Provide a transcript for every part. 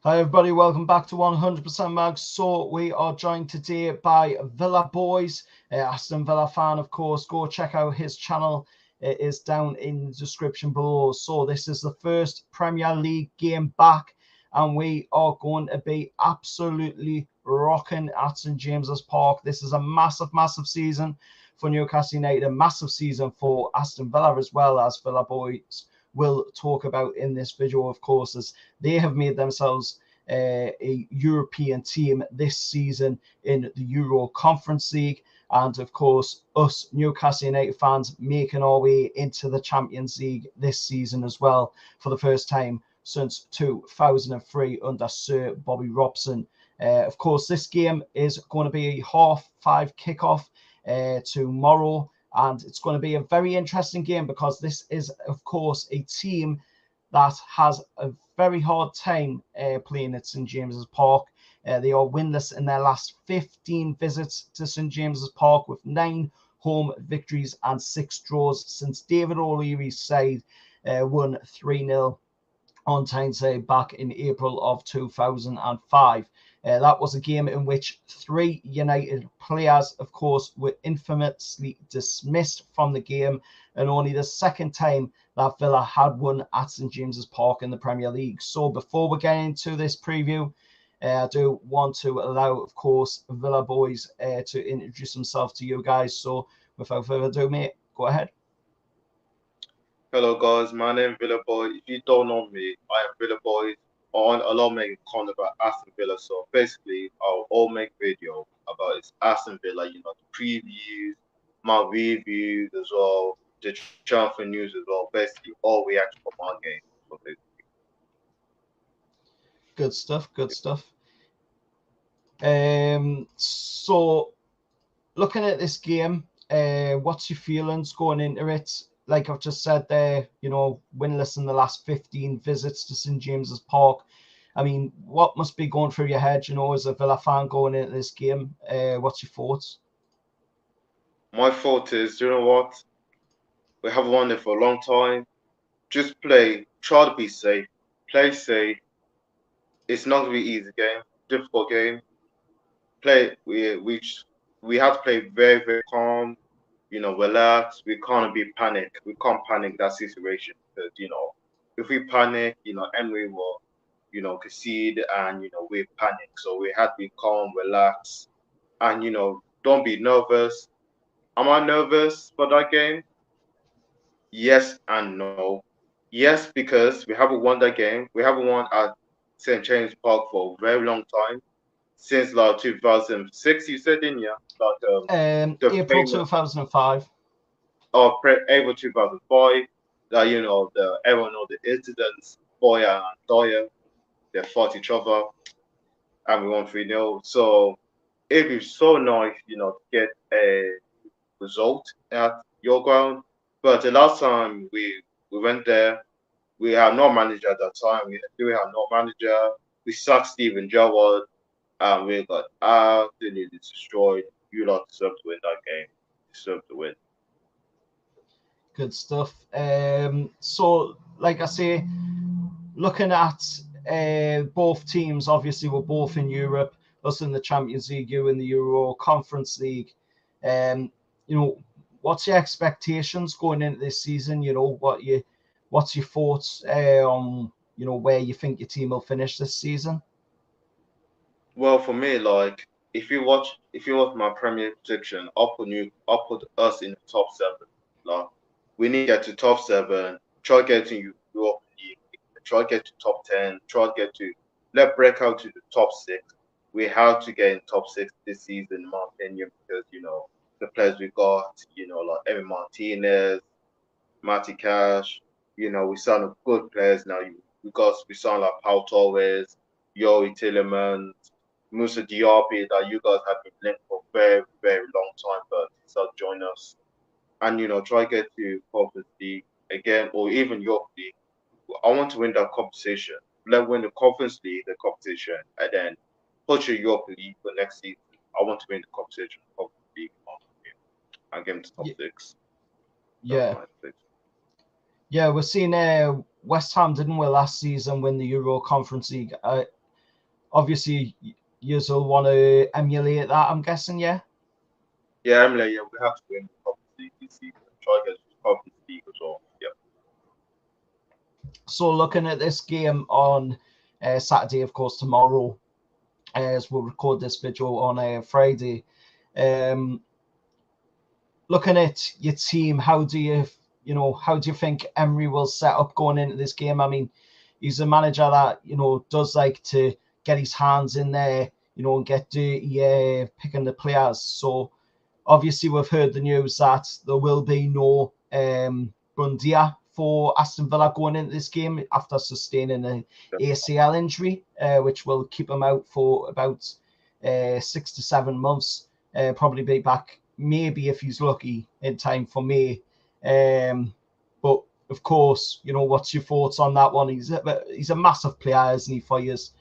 Hi everybody, welcome back to 100% Mag. So we are joined today by Villa Boys, Aston Villa fan, of course. Go check out his channel. It is down in the description below. So this is the first Premier League game back, and we are going to be absolutely rocking at St James's Park. This is a massive, massive season for Newcastle United, a massive season for Aston Villa as well, as Villa Boys will talk about in this video, of course, as they have made themselves a European team this season in the Euro Conference League. And of course, us Newcastle United fans making our way into the Champions League this season as well for the first time since 2003 under Sir Bobby Robson. Of course, this game is going to be a 5:30 kickoff tomorrow. And it's going to be a very interesting game because this is, of course, a team that has a very hard time playing at St James's Park. They are winless in their last 15 visits to St James's Park, with 9 home victories and 6 draws since David O'Leary's side won 3-0 on Tyneside back in April of 2005. That was a game in which 3 United players, of course, were infamously dismissed from the game, and only the second time that Villa had won at St James's Park in the Premier League. So before we get into this preview, I do want to allow, of course, Villa Boys to introduce himself to you guys. So without further ado, mate, go ahead. Hello guys, my name is Villa Boy. If you don't know me, I am Villa Boy. On a lot making content about Aston Villa. So basically, I'll all make video about it's Aston Villa. The previews, my reviews as well, the transfer news as well. Basically, all reaction from our game. So Good stuff. Good stuff. So looking at this game, what's your feelings going into it? Like I've just said there, winless in the last 15 visits to St James's Park. I mean, what must be going through your head, as a Villa fan going into this game? What's your thoughts? my thought is, you know what? We haven't won it for a long time. Just try to be safe, play safe. It's not gonna be easy game, difficult game. We have to play very, very calm, relax. We can't be panic. We can't panic that situation because if we panic, Emery will, concede and we panic. So we have to be calm, relax, and don't be nervous. Am I nervous for that game? Yes and no. Yes, because we haven't won that game. We haven't won at St. James Park for a very long time since like 2006. You said, didn't you? The April famous 2005. April 2005. That everyone know the incidents. Boya and Doya, they fought each other, and we won 3-0. So it'd be so nice, to get a result at your ground. But the last time we went there, we had no manager at that time. We had no manager. We sacked Steven Gerrard, and we got absolutely destroyed. You lot deserve to win that game. Deserve to win. Good stuff. So, like I say, looking at both teams, obviously we're both in Europe, us in the Champions League, you in the Euro Conference League. What's your expectations going into this season? What's your thoughts on where you think your team will finish this season? Well, for me, like if you watch my Premier prediction, I'll put us in the top 7. Like we need to get to top 7. Try to get to Europe League. Try to get to top 10. Try to get to let break out to the top 6. We have to get in top 6 this season, in my opinion, because the players we got, like Emi Martinez, Matty Cash, we signed good players now. We signed like Pau Torres, Yori Tillemans, Musa Diaby that you guys have been linked for a very, very long time, but he's not join us. And try to get to Conference League again, or even York League. I want to win that competition. Let win the Conference League, the competition, and then push a York League for next season. I want to win the competition, Conference League, and get into top 6. Yeah. Yeah, we're seeing West Ham, didn't we, last season win the Euro Conference League? obviously you'll want to emulate that, I'm guessing, yeah? Yeah, Emily, yeah, we have to win the Conference League this season. Try to get the Conference League as well. Yeah. So looking at this game on Saturday, of course, tomorrow, as we'll record this video on Friday. Looking at your team, how do you think Emery will set up going into this game? I mean, he's a manager that does like to get his hands in there, and get dirty, picking the players. So obviously we've heard the news that there will be no Bundia for Aston Villa going into this game after sustaining an ACL injury, which will keep him out for about 6 to 7 months. Probably be back maybe if he's lucky in time for May. But of course, what's your thoughts on that one? He's a massive player, isn't he, for years?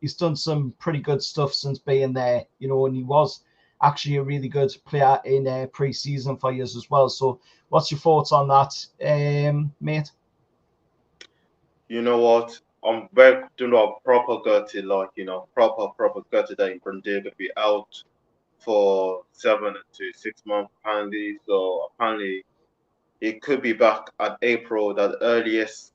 He's done some pretty good stuff since being there, and he was actually a really good player in pre-season for years as well. So what's your thoughts on that, mate? You know what? I'm very proper gutted, like, proper gutted that Brandir could be out for 7 to 6 months apparently. So apparently he could be back at April, that earliest,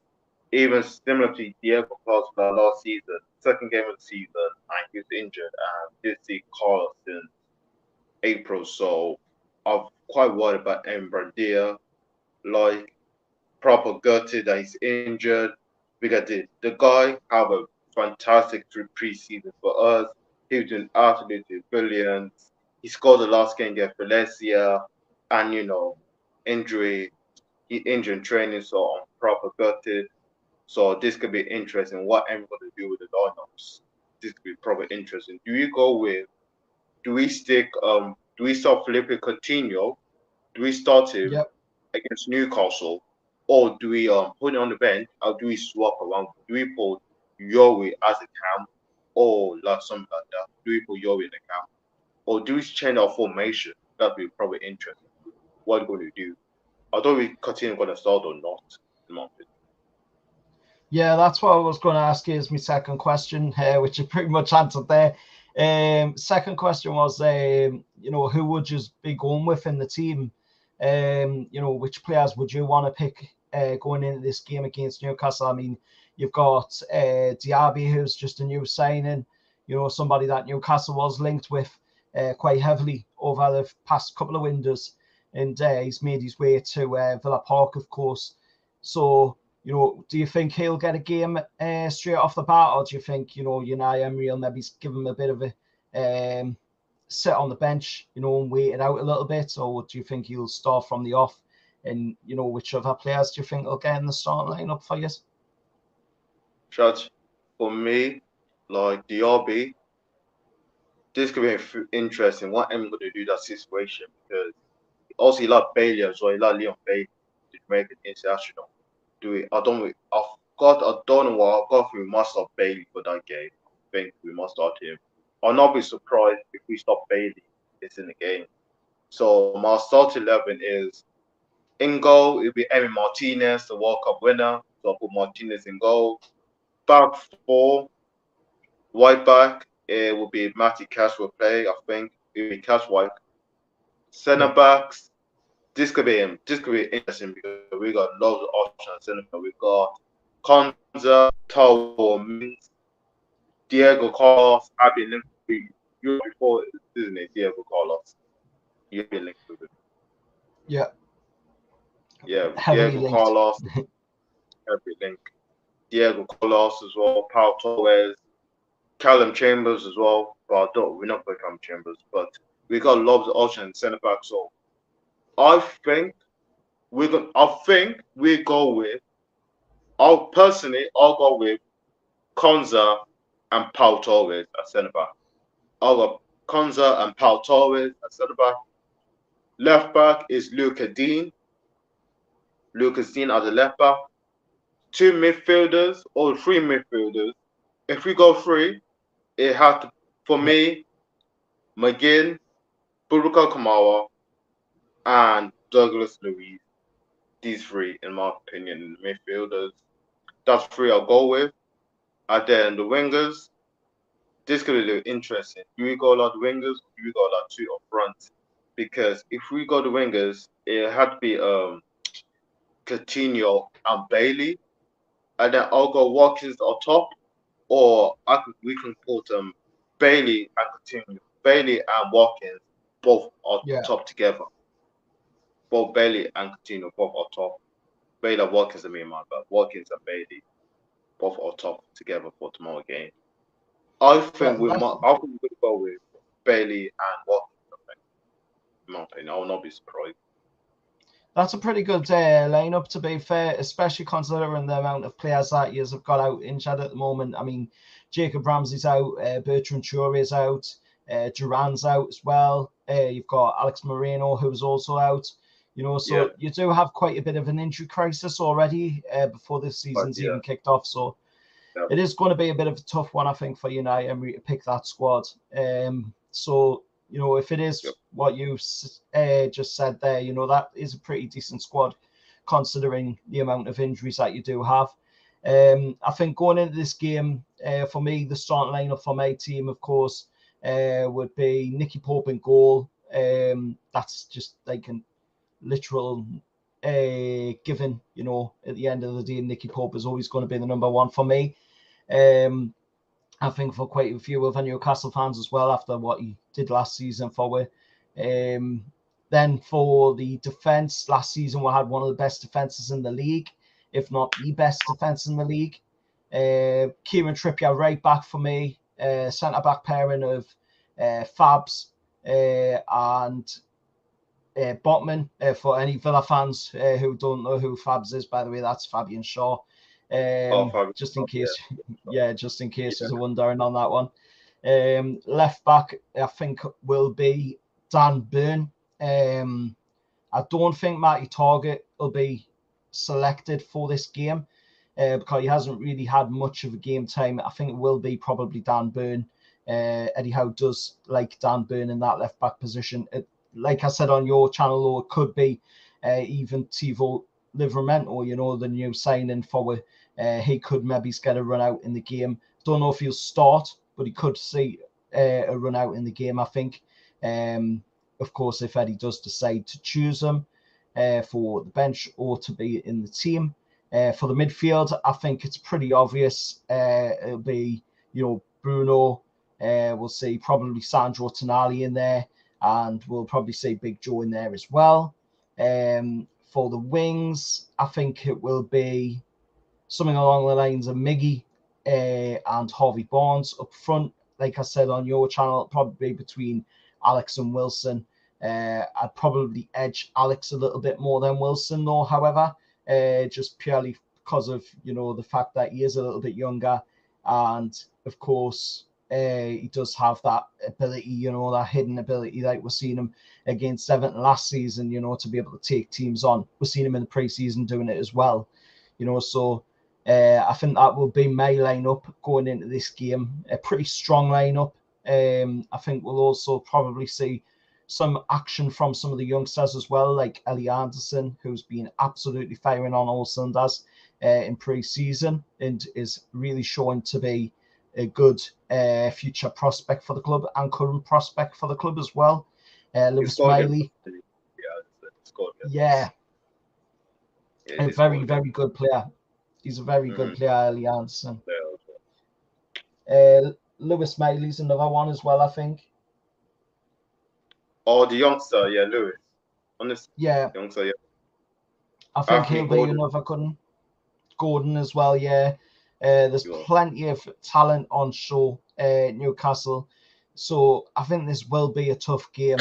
even similar to Diego Costa last season, second game of the season, and he was injured and did see Carlos since April. So I'm quite worried about Brandir, like proper gutted that he's injured. Because the guy have a fantastic preseason for us. He was doing absolutely brilliant. He scored the last game against Valencia, and injury. He injured in training, so I'm proper gutted. So this could be interesting. What I'm going to do with the lineups? This could be probably interesting. Do we stick? Do we start Felipe Coutinho? Do we start him Yep. against Newcastle, or do we put him on the bench, or do we swap around? Do we put Yowie as a cam, or like something like that? Do we put Yowie in the cam, or do we change our formation? That'd be probably interesting. What are we going to do? I don't know if Coutinho going to start or not. In my opinion. Yeah, that's what I was going to ask you as my second question, which you pretty much answered there. Second question was, who would you be going with in the team? Which players would you want to pick going into this game against Newcastle? I mean, you've got Diaby, who's just a new signing, somebody that Newcastle was linked with quite heavily over the past couple of windows, and he's made his way to Villa Park, of course. So, do you think he'll get a game straight off the bat, or do you think, Unai Emery will maybe give him a bit of a sit on the bench, and wait it out a little bit, or do you think he'll start from the off? And, which other players do you think will get in the starting lineup for you? Judge, for me, like Diaby, this could be interesting. What I'm going to do that situation, because also he like Bailey as well. He like Leon Bailey to make it international. I don't know what I've got. We must stop Bailey for that game. I think we must start him. I'll not be surprised if we stop Bailey. It's in the game. So my start 11 is in goal. It'll be Emi Martinez, the World Cup winner. So I'll put Martinez in goal. Back four, right back. It will be Matty Cash will play. I think it'll be Cash White. Centre backs. This could be interesting because we got loads of options. We got Konza, Tao Mings, Diego Carlos. I've been linked with you before, isn't it? Diego Carlos. You've been linked with it. Yeah. Yeah, Heavily Diego linked. Carlos. Every link. Diego Carlos as well. Pau Torres. Callum Chambers as well. But we're not going Callum Chambers. But we got loads of options centre back. So I think we go with. I'll go with Konza and Pau Torres at centre back. I'll go Konza and Pau Torres at centre back. Left back is Lucas Dean. Lucas Dean as a left back. 2 midfielders or 3 midfielders. If we go 3, it has to, for me, McGinn, Buruka Kamara, and Douglas Luiz. These 3, in my opinion, midfielders. That's 3 I'll go with. And then the wingers, this could look interesting. Do we go a lot of wingers? Or do we go a lot two up front? Because if we go the wingers, it had to be Coutinho and Bailey, and then I'll go Watkins on top, or we can put Bailey and Coutinho, Bailey and Watkins both on Yeah. top together. Both Bailey and Coutinho both on top. Bailey and Watkins, I mean, but Watkins and Bailey both on top together for tomorrow game. I think we That's might. I think we could go with Bailey and Watkins. I think, in my opinion, I will not be surprised. That's a pretty good lineup, to be fair, especially considering the amount of players that you have got out injured at the moment. I mean, Jacob Ramsey's out, Bertrand Traore's out, Duran's out as well. You've got Alex Moreno, who's also out. You know, so you do have quite a bit of an injury crisis already before this season's even kicked off. So it is going to be a bit of a tough one, I think, for United Emery to pick that squad. So, you know, if it is what you just said there, you know, that is a pretty decent squad considering the amount of injuries that you do have. I think going into this game, for me, the starting lineup for my team, of course, would be Nicky Pope in goal. That's just like a literal given, you know, at the end of the day, Nicky Pope is always going to be the number one for me. I think for quite a few of our Newcastle fans as well, after what he did last season for we. Then for the defence, last season we had one of the best defences in the league, if not the best defence in the league. Kieran Trippier right back for me, centre-back pairing of Fabs and Botman. For any Villa fans who don't know who Fabs is, by the way, that's Fabian Shaw. Just in case, just in case there's a wondering on that one. Left back, I think, will be Dan Burn. I don't think Matty Target will be selected for this game because he hasn't really had much of a game time. I think it will be probably Dan Burn. Eddie Howe does like Dan Burn in that left back position. Like I said on your channel, or it could be even Tivo Livramento, you know, the new signing for he could maybe get a run out in the game. Don't know if he'll start, but he could see a run out in the game, I think. Of course, if Eddie does decide to choose him for the bench or to be in the team. For the midfield, I think it's pretty obvious. It'll be, you know, Bruno. We'll see probably Sandro Tonali in there, and we'll probably see Big Joe in there as well. For the wings, I think it will be something along the lines of Miggy and Harvey Barnes up front. Like I said on your channel, probably between Alex and Wilson. I'd probably edge Alex a little bit more than Wilson, though, however, just purely because of, you know, the fact that he is a little bit younger. And, of course, he does have that ability, you know, that hidden ability that we're seeing him against Everton last season, you know, to be able to take teams on. We're seeing him in the preseason doing it as well, you know, so I think that will be my lineup going into this game. A pretty strong lineup. I think we'll also probably see some action from some of the youngsters as well, like Ellie Anderson, who's been absolutely firing on all cylinders in pre-season and is really showing to be a good future prospect for the club and current prospect for the club as well. Lewis Miley. A very, very good player. He's a very good player, Ellie Anderson. Lewis Miley's another one as well, I think. Oh, the youngster, Lewis. Honestly, youngster, I think he'll be another good. Gordon as well, there's plenty of talent on show Newcastle, so I think this will be a tough game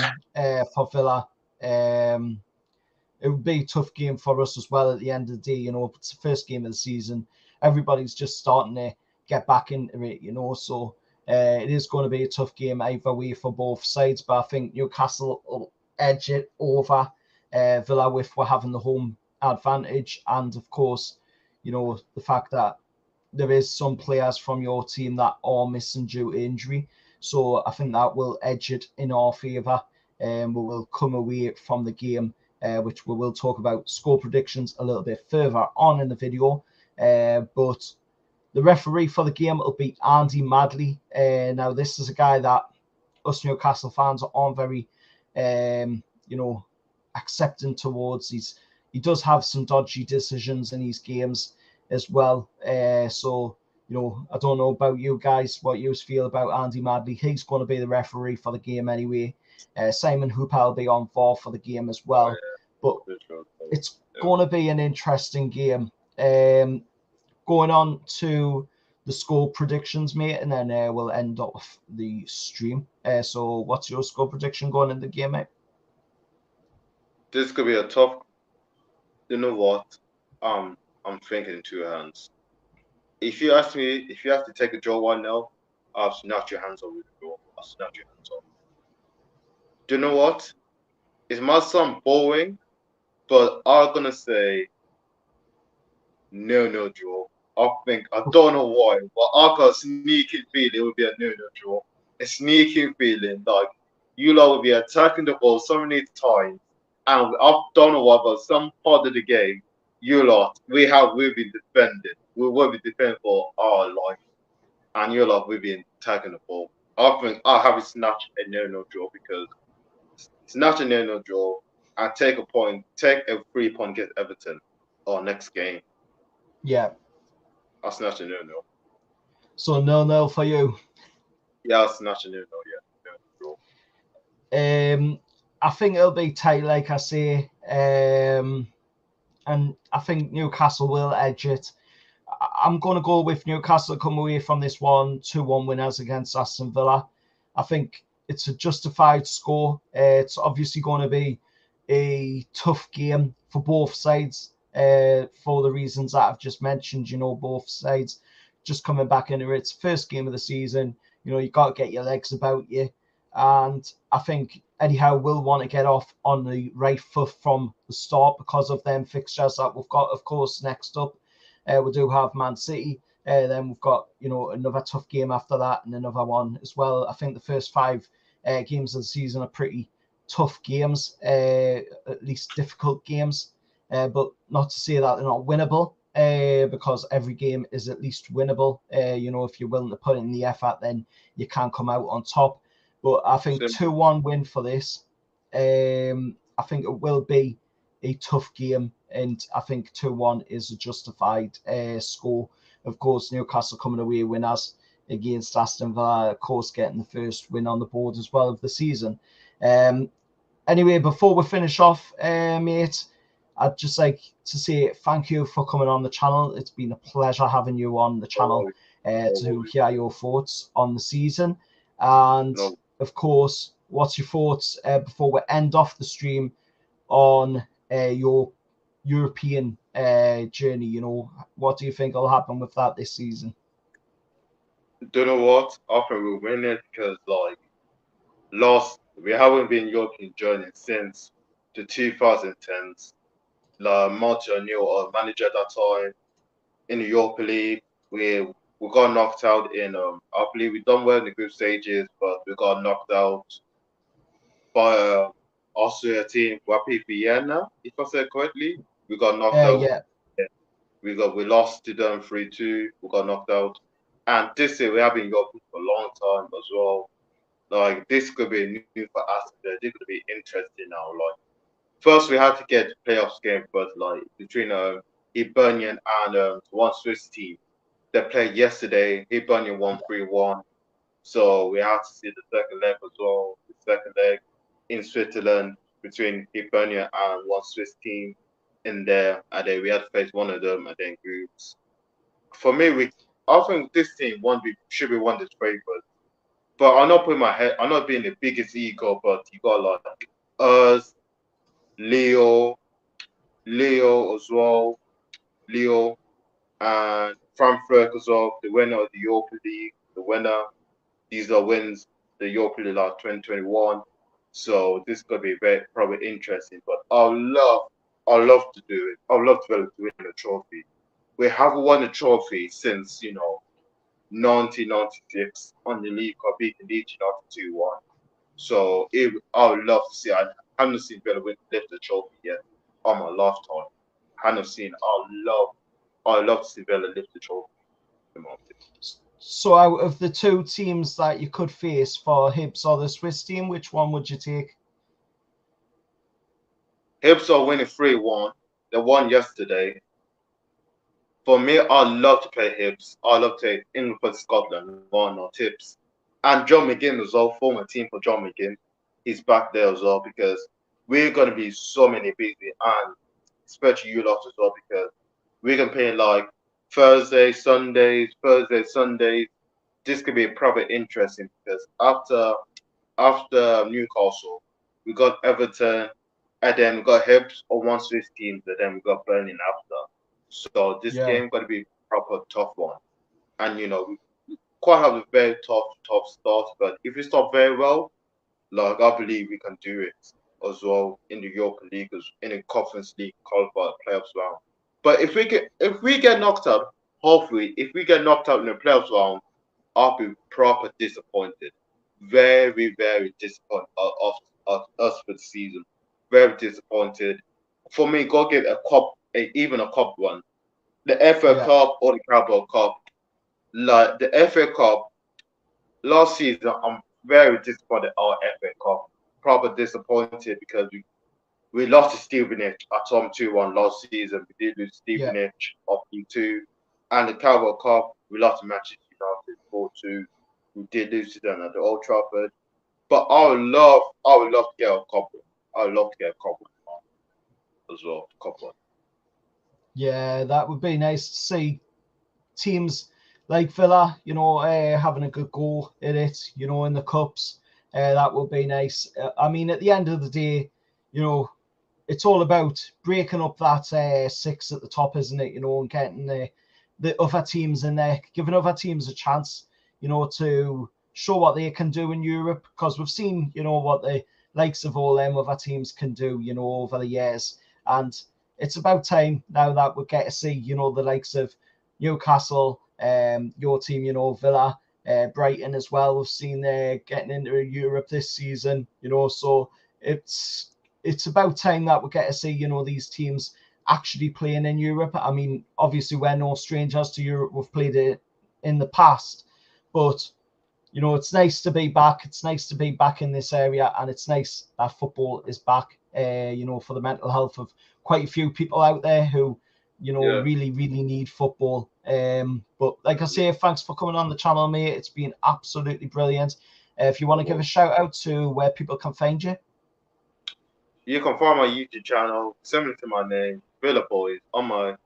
for Villa. It would be a tough game for us as well at the end of the day, you know. It's the first game of the season. Everybody's just starting to get back into it, you know, so it is going to be a tough game either way for both sides, but I think Newcastle will edge it over Villa with we're having the home advantage, and of course, you know, the fact that there is some players from your team that are missing due to injury. So I think that will edge it in our favour, and we will come away from the game, which we will talk about score predictions a little bit further on in the video. But The referee for the game will be Andy Madley. Now, this is a guy that us Newcastle fans aren't very, accepting towards. He does have some dodgy decisions in these games as well. So, I don't know about you guys, what you feel about Andy Madley. He's going to be the referee for the game anyway. Simon Hooper will be on VAR for the game as well. But it's going to be an interesting game. Going on to the score predictions, mate, and then we'll end off the stream. So what's your score prediction going in the game, mate? This could be a tough. You know what? I'm thinking two hands. If you ask me, if you have to take a draw 1-0, I'll snatch your hands off with the draw. I'll snatch your hands off. Do you know what? It might sound boring, but I'm gonna say no draw. I don't know why, but I got a sneaking feeling it would be a no draw. A sneaking feeling like you lot will be attacking the ball so many times, and I don't know why, but some part of the game, you lot will be defending. We will be defending for our life, and you lot will be attacking the ball. I think I'll have it snatch a no draw because snatch a no draw and take a 3-point against Everton or next game. Yeah. I'll snatch a no. So 0-0 for you. Yeah, I'll snatch a no. Yeah. I think it'll be tight, like I say. And I think Newcastle will edge it. I'm going to go with Newcastle come away from this one 2-1 winners against Aston Villa. I think it's a justified score. It's obviously going to be a tough game for both sides for the reasons that I've just mentioned. Both sides just coming back into its first game of the season. You got to get your legs about you. And I think Eddie Howe will want to get off on the right foot from the start because of them fixtures that we've got, of course, next up. We do have Man City. Then we've got, another tough game after that and another one as well. I think the first 5 games of the season are pretty tough games, at least difficult games. But not to say that they're not winnable, because every game is at least winnable. If you're willing to put in the effort, then you can come out on top. But I think 2-1 win for this. I think it will be a tough game, and I think 2-1 is a justified score. Of course, Newcastle coming away winners against Aston Villa, of course, getting the first win on the board as well of the season. Anyway, before we finish off, mate, I'd just like to say thank you for coming on the channel. It's been a pleasure having you on the channel to hear your thoughts on the season. And of course, what's your thoughts before we end off the stream on your European journey? What do you think will happen with that this season? Do you know what? I think we'll win it because, we haven't been European journey since the 2010s. Martin O'Neill, manager at that time in the Europa League, we got knocked out in. I believe we done well in the group stages, but we got knocked out by Austria team, Rapid Vienna, if I said correctly. We got knocked out. Yeah. We lost to them 3-2. We got knocked out. And this year we have been Europe for a long time as well. This could be new for us. This could be interesting now. First we had to get the playoffs game, but between Hibernian and one Swiss team. They played yesterday. Hibernian won 3-1. So we have to see the second leg as well. The second leg in Switzerland between Hibernia and one Swiss team in there, and then we had to face one of them and then groups. For me, I think this team should be one of the favorites. But I'm not being the biggest ego, but you got us, Leo as well, and Frankfurt as well, the winner of the Europa League, the winner. These are wins the Europa League 2021. So this could be probably interesting. But I'd love to do it. I'd love to win a trophy. We haven't won a trophy since 1996 on the league cup, beating Leeds United 2-1. So I would love to see. I haven't seen Villa lift the trophy yet on my lifetime. I haven't seen. I'd love to see Villa lift the trophy. So out of the two teams that you could face for Hibs or the Swiss team, which one would you take? Hibs are winning 3-1. They won yesterday. For me, I love to play Hibs. I love to play England for Scotland, one or tips. And John McGinn as well, former team for John McGinn. He's back there as well because we're going to be so many busy, and especially you lot as well, because we can play like Thursday, Sundays. This could be proper interesting because after Newcastle, we got Everton, and then we got Hibs on one Swiss team, and then we got Burnley after. So this game going to be proper tough one, and we quite have a very tough start. But if we start very well, like I believe we can do it as well in the Europa League, in the Conference League, qualify playoffs round. But if we get knocked out, hopefully, if we get knocked out in the playoffs round, I'll be proper disappointed. Very, very disappointed of us for the season. Very disappointed. For me, go get a cup, even a cup one. The FA Cup or the Carabao Cup. Like the FA Cup, last season, I'm very disappointed our FA Cup. Proper disappointed because we lost to Stevenage at home 2-1 last season. We did lose Stevenage off E2. And the Carabao Cup, we lost to Manchester United 4-2. We did lose to them at the Old Trafford. But I would love to get a couple. I would love to get a couple as well. Couple. Yeah, that would be nice to see teams like Villa, having a good go at it, in the cups. That would be nice. I mean, at the end of the day, it's all about breaking up that 6 at the top, isn't it? And getting the other teams in there, giving other teams a chance, to show what they can do in Europe, because we've seen, what the likes of all them other teams can do, over the years. And it's about time now that we get to see, the likes of Newcastle, your team, Villa, Brighton as well. We've seen getting into Europe this season, so it's about time that we get to see, these teams actually playing in Europe. I mean, obviously we're no strangers to Europe. We've played it in the past, but it's nice to be back. It's nice to be back in this area, and it's nice that football is back, for the mental health of quite a few people out there who, really, really need football. But like I say, thanks for coming on the channel, mate. It's been absolutely brilliant. If you want to give a shout out to where people can find you. You can find my YouTube channel, similar to my name, Villa Boys, on my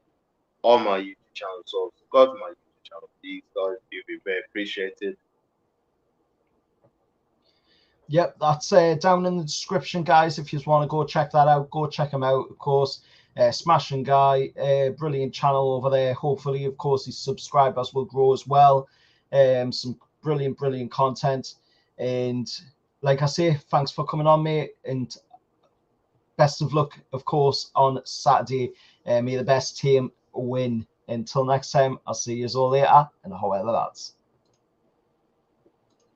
YouTube channel. So subscribe to my YouTube channel, please, guys. You'll be very appreciated. Yep, that's down in the description, guys. If you just want to go check that out, go check him out, of course. Smashing guy, brilliant channel over there. Hopefully, of course, his subscribers will grow as well. Some brilliant content. And like I say, thanks for coming on, mate. And best of luck, of course, on Saturday. May the best team win. Until next time, I'll see you all later, and however that's.